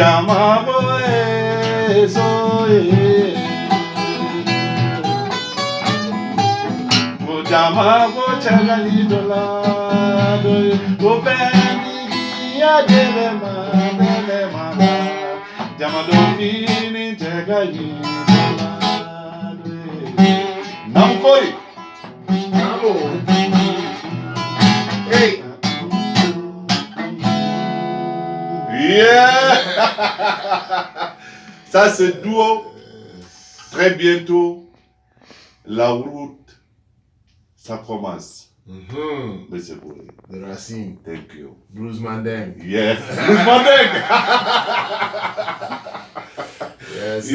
Jama boy so ye Mo jama bo chagali dola do Go fendi ya dele ma Jama do fini chagali dola do Namkori Namo. Hey. Yeah. Ça c'est duo. Très bientôt, la route, ça commence. Monsieur Bouré. The Racine. Thank you. Bruce Mandeng. Yes. Bruce Mandeng. Yes.